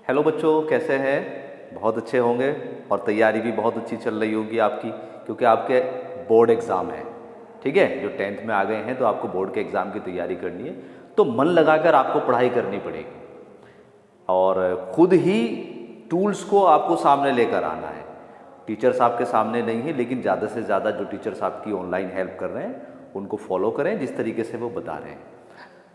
Hello बच्चों, कैसे हैं? बहुत अच्छे होंगे और तैयारी भी बहुत अच्छी चल रही होगी आपकी, क्योंकि आपके बोर्ड एग्ज़ाम है। ठीक है, जो 10th में आ गए हैं तो आपको बोर्ड के एग्ज़ाम की तैयारी करनी है, तो मन लगाकर आपको पढ़ाई करनी पड़ेगी और खुद ही टूल्स को आपको सामने लेकर आना है। टीचर्स आपके सामने नहीं है, लेकिन ज़्यादा से ज़्यादा जो टीचर्स आपकी ऑनलाइन हेल्प कर रहे हैं उनको फॉलो करें जिस तरीके से वो बता रहे हैं।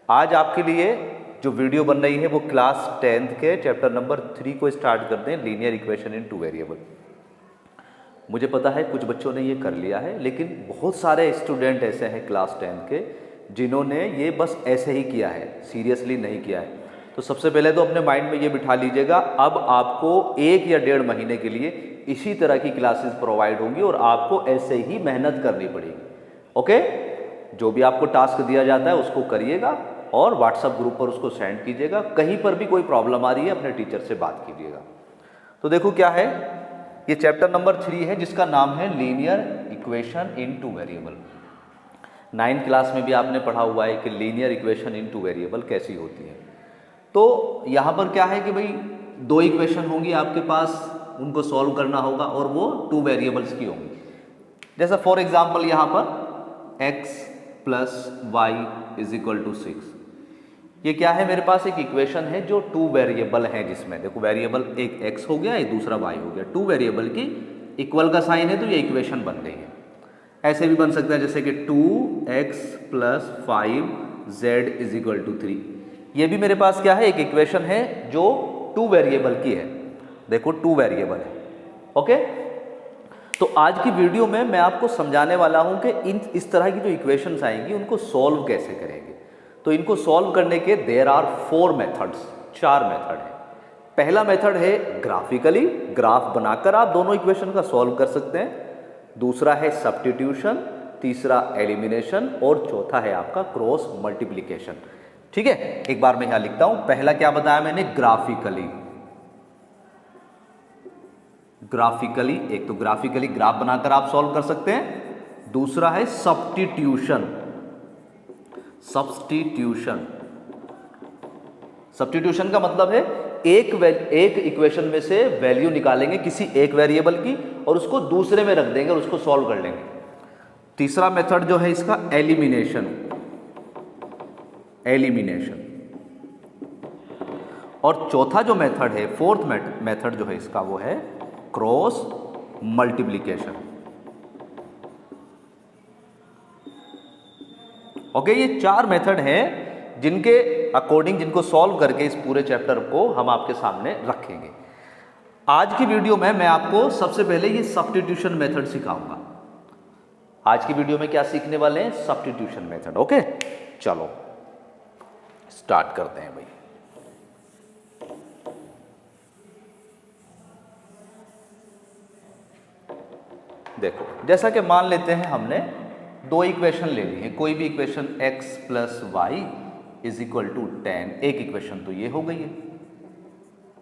आज आपके लिए जो वीडियो बन रही है वो क्लास 10th के चैप्टर नंबर 3 को स्टार्ट करते हैं, linear equation in two variable. मुझे पता है कुछ बच्चों ने ये कर लिया है, लेकिन बहुत सारे स्टूडेंट ऐसे हैं क्लास 10th के जिन्होंने ये बस ऐसे ही किया है, सीरियसली नहीं किया है। तो सबसे पहले तो अपने माइंड में ये बिठा लीजिएगा, अब आपको 1 या 1.5 महीने के लिए इसी तरह की क्लासेस प्रोवाइड होंगी और आपको ऐसे ही मेहनत करनी पड़ेगी। ओके, जो भी आपको टास्क दिया जाता है उसको करिएगा और व्हाट्सएप ग्रुप पर उसको सेंड कीजिएगा। कहीं पर भी कोई प्रॉब्लम आ रही है अपने टीचर से बात कीजिएगा। तो देखो क्या है, ये चैप्टर नंबर 3 है जिसका नाम है linear equation in two variable. 9th class में भी आपने पढ़ा हुआ है कि linear equation in two variable कैसी होती है। तो यहाँ पर क्या है कि भाई 2 इक्वेशन होंगी आपके पास, उनको सॉल्व करना होगा और वो 2 वेरिएबल्स की होंगी। जैसा फॉर एग्जाम्पल यहाँ पर x plus Y is equal to 6, ये क्या है, मेरे पास एक इक्वेशन है जो 2 वेरिएबल है, जिसमें देखो वेरिएबल एक x हो गया, एक दूसरा y हो गया। 2 वेरिएबल की इक्वल का साइन है तो ये इक्वेशन बन रही है। ऐसे भी बन सकता है जैसे कि 2x plus 5z is equal to 3, ये भी मेरे पास क्या है, एक इक्वेशन है जो 2 वेरिएबल की है। देखो 2 वेरिएबल है। ओके, तो आज की वीडियो में मैं आपको समझाने वाला हूं कि इस तरह की जो इक्वेशंस आएंगी उनको सॉल्व कैसे करेंगे। तो इनको सॉल्व करने के देयर आर 4 मेथड्स, 4 मेथड है। पहला मेथड है ग्राफिकली, ग्राफ बनाकर आप दोनों इक्वेशन का सॉल्व कर सकते हैं। दूसरा है सब्स्टिट्यूशन, तीसरा एलिमिनेशन और चौथा है आपका क्रॉस मल्टीप्लीकेशन। ठीक है, एक बार मैं यहां लिखता हूं। पहला क्या बताया मैंने, ग्राफिकली। ग्राफिकली, एक तो ग्राफिकली ग्राफ बनाकर आप सॉल्व कर सकते हैं। दूसरा है सब्स्टिट्यूशन। सब्स्टिट्यूशन, सब्स्टिट्यूशन का मतलब है एक इक्वेशन में से वैल्यू निकालेंगे किसी एक वेरिएबल की और उसको दूसरे में रख देंगे और उसको सॉल्व कर लेंगे। तीसरा मेथड जो है इसका एलिमिनेशन, एलिमिनेशन। और चौथा जो मेथड है, फोर्थ मेथड जो है इसका, वो है क्रॉस मल्टीप्लीकेशन। ओके, ये 4 मेथड हैं जिनके अकॉर्डिंग, जिनको सॉल्व करके इस पूरे चैप्टर को हम आपके सामने रखेंगे। आज की वीडियो में मैं आपको सबसे पहले ये सब्स्टिट्यूशन मेथड सिखाऊंगा। आज की वीडियो में क्या सीखने वाले हैं, सब्स्टिट्यूशन मेथड। ओके, चलो स्टार्ट करते हैं भाई। देखो, जैसा कि मान लेते हैं हमने 2 इक्वेशन ले ली है, कोई भी equation x plus Y is equal to 10, एक इक्वेशन तो ये हो गई है।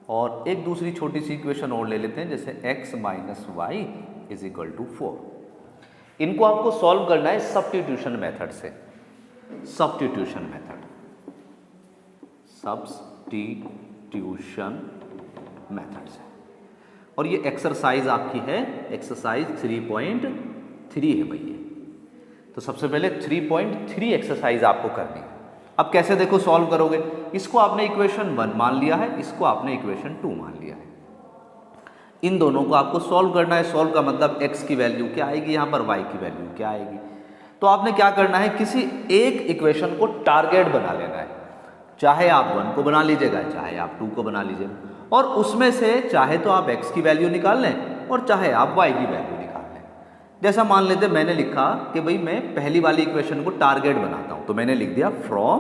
और एक दूसरी छोटी सी इक्वेशन और ले लेते हैं, जैसे x minus Y is equal to 4। इनको आपको सॉल्व करना है सब्स्टिट्यूशन मेथड से। सब्स्टिट्यूशन मेथड, सब्स्टिट्यूशन मेथड से। और ये एक्सरसाइज आपकी है, एक्सरसाइज 3.3 है भैया। तो सबसे पहले 3.3 एक्सरसाइज आपको करनी है। अब कैसे देखो सॉल्व करोगे, इसको आपने इक्वेशन 1 मान लिया है, इसको आपने इक्वेशन 2 मान लिया है। इन दोनों को आपको सॉल्व करना है। सॉल्व का मतलब x की वैल्यू क्या आएगी, यहाँ पर y की वैल्यू क्या आएगी। तो आपने क्या करना है, किसी एक इक्वेशन को टारगेट बना लेना है। चाहे आप 1 को बना लीजिएगा, चाहे आप 2 को बना लीजिएगा, और उसमें से चाहे तो आप x की वैल्यू निकाल लें और चाहे आप y की वैल्यू निकाल लें। जैसा मान लेते मैंने लिखा कि भाई मैं पहली वाली इक्वेशन को टारगेट बनाता हूं, तो मैंने लिख दिया फ्रॉम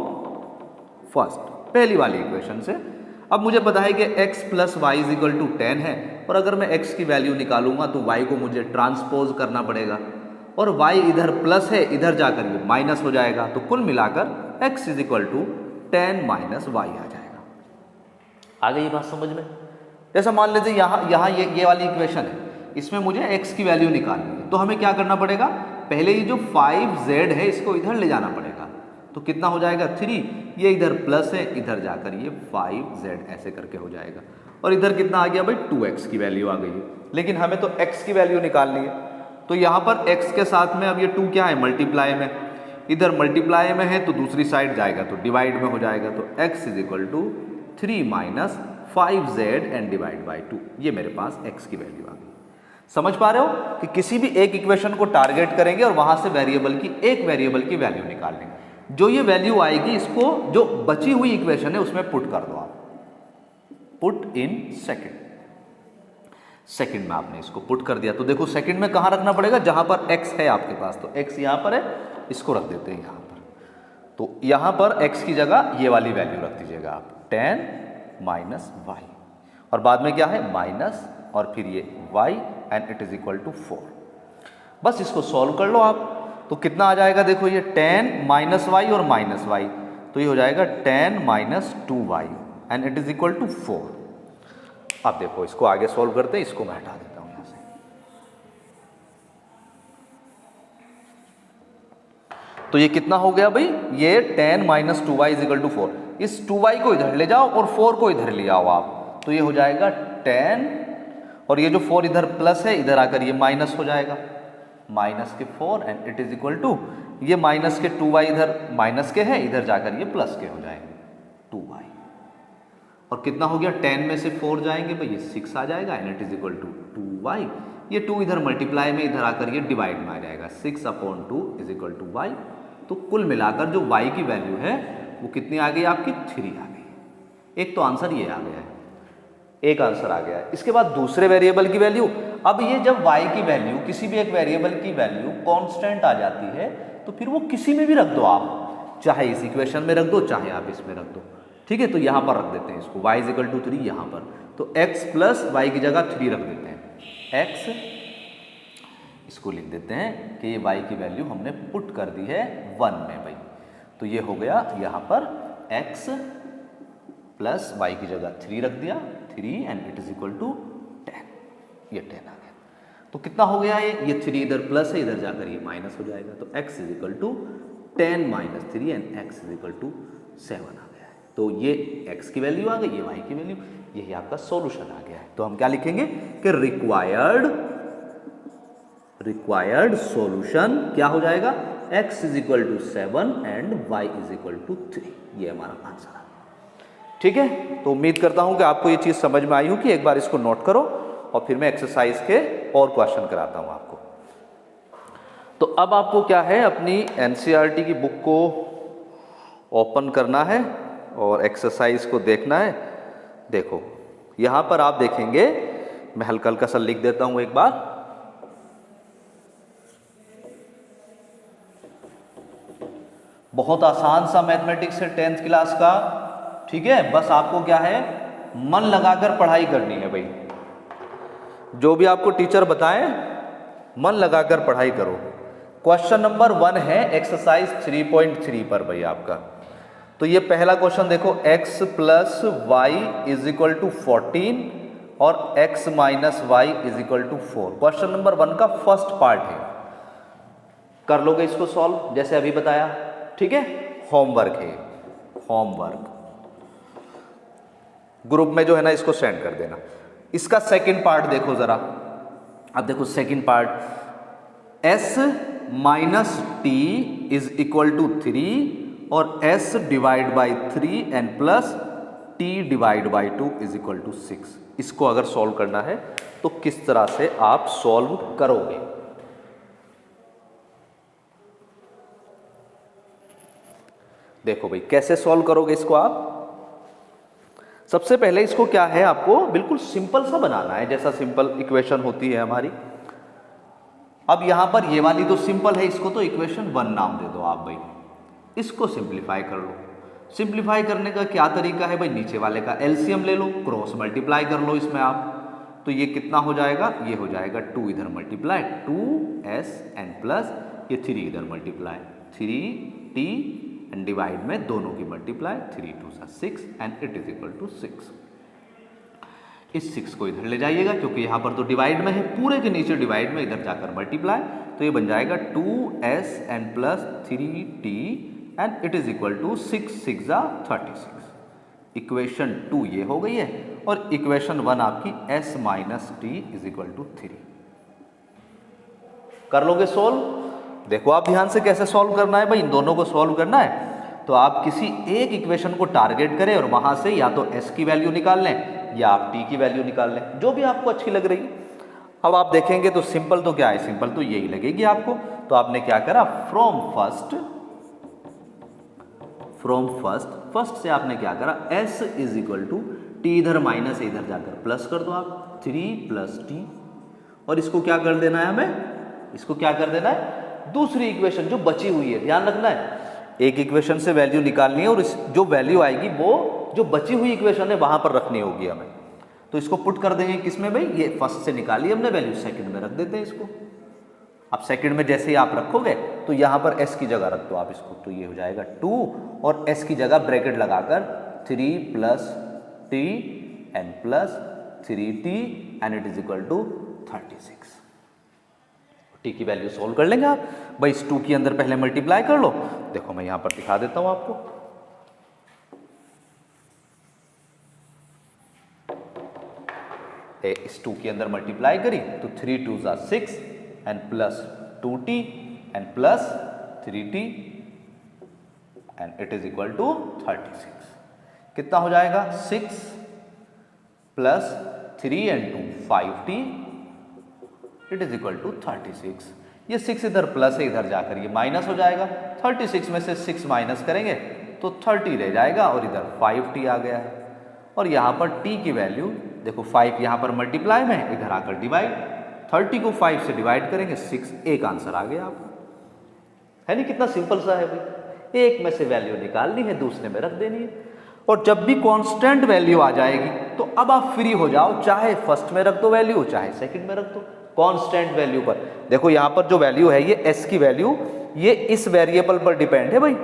फर्स्ट, पहली वाली इक्वेशन से। अब मुझे पता है कि x plus Y is equal to 10 है, और अगर मैं x की वैल्यू निकालूंगा तो y को मुझे ट्रांसपोज करना पड़ेगा, और y इधर प्लस है, इधर जाकर ये माइनस हो जाएगा। तो कुल मिलाकर x is equal to 10 minus y आ जाएगा। आ गई बात समझ में। जैसा मान लेते यहाँ ये वाली इक्वेशन है, इसमें मुझे x की वैल्यू निकालनी है। तो हमें क्या करना पड़ेगा, पहले ये जो 5z है इसको इधर ले जाना पड़ेगा। तो कितना हो जाएगा 3, ये इधर प्लस है, इधर जाकर ये 5z ऐसे करके हो जाएगा। और इधर कितना आ गया भाई 2x की वैल्यू आ गई है, लेकिन हमें तो x की वैल्यू निकालनी है। तो यहाँ पर x के साथ में अब ये 2 क्या है मल्टीप्लाई में, इधर मल्टीप्लाई में है तो दूसरी साइड जाएगा तो डिवाइड में हो जाएगा। तो x is equal to 3 minus 5z and divide by 2, ये मेरे पास x की वैल्यू आ गई। समझ पा रहे हो कि किसी भी एक इक्वेशन को टारगेट करेंगे और वहां से वेरिएबल की एक वेरिएबल की वैल्यू निकाल लेंगे। जो ये वैल्यू आएगी इसको जो बची हुई इक्वेशन है उसमें पुट कर दो आप, पुट इन सेकंड में आपने इसको पुट कर दिया। तो देखो सेकंड में कहां रखना पड़ेगा, जहां पर x है आपके पास, तो x यहां पर है, इसको रख देते हैं यहां पर। तो यहां पर x की जगह ये वाली वैल्यू रख दीजिएगा आप, 10 माइनस y, और बाद में क्या है माइनस और फिर ये y and it is equal to 4। बस इसको सॉल्व कर लो आप, तो कितना आ जाएगा, देखो ये 10 माइनस वाई और माइनस वाई, तो ये हो जाएगा 10 minus 2y and it is equal to 4। अब देखो इसको आगे सॉल्व करते हैं, इसको मैं हटा देता हूं यहां से। तो ये कितना हो गया भाई, ये 10 minus 2y is equal to 4। इस 2y को इधर ले जाओ और 4 को इधर ले आओ आप, तो ये हो जाएगा 10, और ये जो 4 इधर प्लस है, इधर आकर ये माइनस हो जाएगा, माइनस के 4 and it is equal to, ये माइनस के 2y इधर माइनस के है, इधर जाकर ये प्लस के हो जाएंगे 2y। और कितना हो गया, 10 में से 4 जाएंगे भाई ये 6 आ जाएगा and it is equal to 2y। ये 2 इधर मल्टीप्लाई में, इधर आकर ये डिवाइड में आ जाएगा, 6/2 इज इक्वल टू y। तो कुल मिलाकर जो y की वैल्यू है वो कितनी आ गई आपकी, 3 आ गई। एक तो आंसर ये आ गया है, एक आंसर आ गया है। इसके बाद दूसरे वेरिएबल की वैल्यू, अब ये जब y की वैल्यू, किसी भी एक वेरिएबल की वैल्यू कांस्टेंट आ जाती है तो फिर वो किसी में भी रख दो आप, चाहे इस इक्वेशन में रख दो चाहे आप इसमें रख दो, ठीक है। तो यहां पर रख देते हैं इसको, y इज इक्वल टू 3 यहां पर, तो x प्लस वाई की जगह 3 रख देते हैं, x इसको लिख देते हैं कि ये y की वैल्यू हमने पुट कर दी है 1 में भाई। तो ये हो गया यहां पर x प्लस वाई की जगह 3 रख दिया, 3 and it is equal to 10, ये 10 आ गया। तो कितना हो गया ये 3 इधर प्लस है, इधर जाकर ये माइनस हो जाएगा, तो x is equal to 10 minus 3 and x is equal to 7 आ गया है। तो ये x की वैल्यू आ गई, ये y की वैल्यू, यही आपका सॉल्यूशन आ गया है। तो हम क्या लिखेंगे कि रिक्वायर्ड सॉल्यूशन क्या हो जाएगा, x is equal to 7 and y is equal to 3, ये हमारा आंसर है। ठीक है, तो उम्मीद करता हूं कि आपको ये चीज समझ में आई हो कि एक बार इसको नोट करो और फिर मैं एक्सरसाइज के और क्वेश्चन कराता हूं आपको। तो अब आपको क्या है, अपनी एनसीईआरटी की बुक को ओपन करना है और एक्सरसाइज को देखना है। देखो यहां पर आप देखेंगे, मैं हल्का हल्का सा लिख देता हूं एक बार। बहुत आसान सा मैथमेटिक्स है 10th क्लास का, ठीक है। बस आपको क्या है, मन लगाकर पढ़ाई करनी है भाई, जो भी आपको टीचर बताएं मन लगाकर पढ़ाई करो। क्वेश्चन नंबर 1 है एक्सरसाइज 3.3 पर भाई आपका। तो ये पहला क्वेश्चन देखो, x plus Y is equal to 14 और x minus Y is equal to 4। Question number 1 का फर्स्ट पार्ट है, कर लोगे इसको सॉल्व जैसे अभी बताया, ठीक है। होमवर्क है, होमवर्क ग्रुप में जो है ना इसको सेंड कर देना। इसका सेकंड पार्ट देखो जरा, अब देखो second part, s minus T is equal to 3 और s divide by 3 and plus t divide by 2 is equal to 6। इसको अगर सॉल्व करना है तो किस तरह से आप सॉल्व करोगे। देखो भाई कैसे सॉल्व करोगे इसको आप। सबसे पहले इसको क्या है, आपको बिल्कुल सिंपल सा बनाना है, जैसा सिंपल इक्वेशन होती है हमारी। अब यहां पर ये वाली तो सिंपल है, इसको तो इक्वेशन 1 नाम दे दो आप भाई। इसको सिंप्लीफाई कर लो। सिंप्लीफाई करने का क्या तरीका है भाई, नीचे वाले का एलसीएम ले लो, क्रॉस मल्टीप्लाई कर लो इसमें आप। तो ये कितना हो जाएगा, ये हो जाएगा 2 इधर मल्टीप्लाई 2s एंड प्लस ये 3 इधर मल्टीप्लाई 3t एंड डिवाइड में दोनों की multiply 3 2 6 and it is equal to 6। इस 6 को इधर ले जाइएगा क्योंकि यहां पर तो डिवाइड में है, पूरे के नीचे डिवाइड में, इधर जाकर मल्टीप्लाई, तो ये बन जाएगा 2s and plus 3t and it is equal to 6 6 36। Equation 2 ये हो गई है और इक्वेशन 1 आपकी s minus T is equal to 3। कर लोगे सोल्व? देखो आप ध्यान से कैसे सॉल्व करना है भाई, इन दोनों को सॉल्व करना है तो आप किसी एक इक्वेशन को टारगेट करें और वहां से या तो s की वैल्यू निकाल लें या आप t की वैल्यू निकाल लें, जो भी आपको अच्छी लग रही है। अब आप देखेंगे तो सिंपल तो क्या है, सिंपल तो यही लगेगी आपको। तो आपने क्या करा, फ्रॉम फर्स्ट से आपने क्या करा, s is equal to T, इधर माइनस है इधर जाकर प्लस कर दो आप, 3 प्लस टी, और इसको क्या कर देना है हमें, इसको क्या कर देना है, दूसरी इक्वेशन जो बची हुई है, ध्यान रखना है एक इक्वेशन से वैल्यू निकालनी है और इस जो वैल्यू आएगी वो जो बची हुई इक्वेशन है वहां पर रखनी होगी हमें। तो इसको पुट कर देंगे किसमें भाई, ये फर्स्ट से निकाली हमने वैल्यू, सेकंड में रख देते हैं इसको। अब सेकंड में जैसे ही आप रखोगे तो यहां पर s की जगह रख दो आप इसको, तो ये हो जाएगा 2 और s की जगह ब्रैकेट लगाकर 3 plus T and plus 3t and it is equal to 36। T की वैल्यू सोल्व कर लेंगे आप भाई, इस 2 के अंदर पहले मल्टीप्लाई कर लो। देखो मैं यहां पर दिखा देता हूं आपको, इस 2 के अंदर मल्टीप्लाई करी तो 3 2 जा 6 and plus 2t and plus 3t and it is equal to 36। कितना हो जाएगा, 6 plus 3 and 2 5t, it is equal to 36। ये 6 इधर प्लस है, इधर जाकर ये माइनस हो जाएगा, 36 में से 6 माइनस करेंगे तो 30 रह जाएगा और इधर 5t आ गया है। और यहाँ पर t की वैल्यू देखो, 5 यहाँ पर मल्टीप्लाई में, इधर आकर डिवाइड, 30 को 5 से डिवाइड करेंगे 6, एक आंसर आ गया आपको, है नहीं? कितना सिंपल सा है भाई, एक में से वैल्यू निकालनी है दूसरे में रख देनी है। और जब भी कांस्टेंट वैल्यू आ जाएगी तो अब आप फ्री हो जाओ, चाहे फर्स्ट में रख दो वैल्यू चाहे सेकंड में रख दो, कांस्टेंट वैल्यू पर। देखो यहां पर जो वैल्यू है ये s की वैल्यू, ये इस वेरिएबल पर डिपेंड है भाई,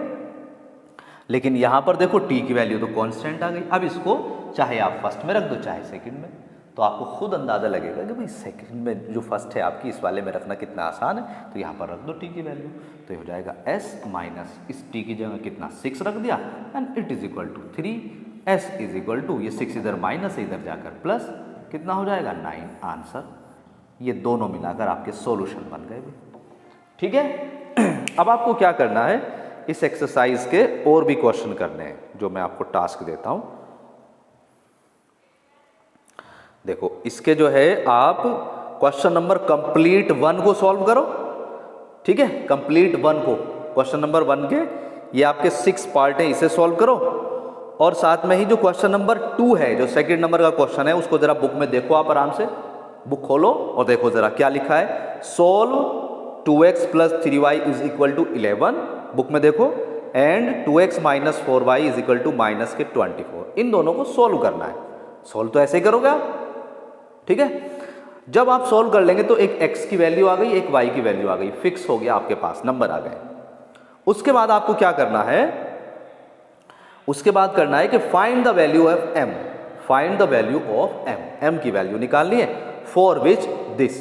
लेकिन यहां पर देखो t की वैल्यू तो कांस्टेंट आ गई। अब इसको चाहे आप फर्स्ट में रख दो चाहे सेकंड में, तो आपको खुद अंदाजा लगेगा कि भाई सेकंड में जो फर्स्ट है आपकी इस वाले में रखना कितना आसान है। तो यहाँ पर रख दो t की वैल्यू, तो ये हो जाएगा s माइनस इस t की जगह कितना 6 रख दिया and it is equal to 3, s is equal to ये 6 इधर माइनस है इधर जाकर प्लस, कितना हो जाएगा 9 आंसर। ये दोनों मिलाकर आपके सॉल्यूशन बन गए भाई, ठीक है। अब आपको क्या करना है, इस एक्सरसाइज के और भी क्वेश्चन करने हैं जो मैं आपको टास्क देता हूं। देखो इसके जो है आप क्वेश्चन नंबर कंप्लीट 1 को सॉल्व करो, ठीक है, कंप्लीट 1 को, क्वेश्चन नंबर 1 के ये आपके 6 पार्ट है, इसे सॉल्व करो। और साथ में ही जो क्वेश्चन नंबर 2 है, जो सेकंड नंबर का क्वेश्चन है, उसको जरा बुक में देखो, आप आराम से बुक खोलो और देखो जरा क्या लिखा है, solve 2x plus 3y is equal to 11, book में देखो, and 2x minus 4y is equal to minus के 24। इन दोनों को सोल्व करना है। सोल्व तो ऐसे ही करोगे आप, ठीक है। जब आप सोल्व कर लेंगे तो एक x की वैल्यू आ गई, एक y की वैल्यू आ गई, फिक्स हो गया आपके पास, नंबर आ गए। उसके बाद आपको क्या करना है, उसके बाद करना है कि find the value of m, find the value of m, m की वैल्यू निकालनी है, फॉर विच दिस।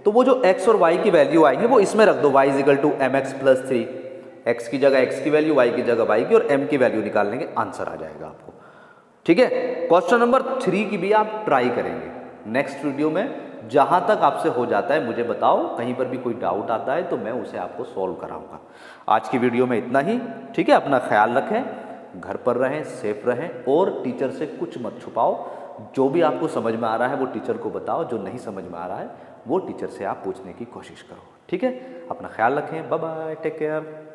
तो वो जो x और y की वैल्यू आएगी वो इसमें रख दो, y is equal to mx plus 3, x की जगह x की वैल्यू, y की जगह y की, और m की वैल्यू निकाल लेंगे, आंसर आ जाएगा आपको, ठीक है। क्वेश्चन नंबर 3 की भी आप ट्राई करेंगे नेक्स्ट वीडियो में, जहां तक आपसे हो जाता है मुझे बताओ, कहीं पर भी कोई डाउट आता है तो मैं उसे आपको सॉल्व कराऊंगा। आज की वीडियो में इतना ही, ठीक है। अपना ख्याल रखें, घर पर रहें, सेफ रहें, और टीचर से कुछ मत छुपाओ। जो भी आपको समझ में आ रहा है वो टीचर को बताओ, जो नहीं समझ में आ रहा है वो टीचर से आप पूछने की कोशिश करो, ठीक है। अपना ख्याल रखें, बाय बाय, टेक केयर।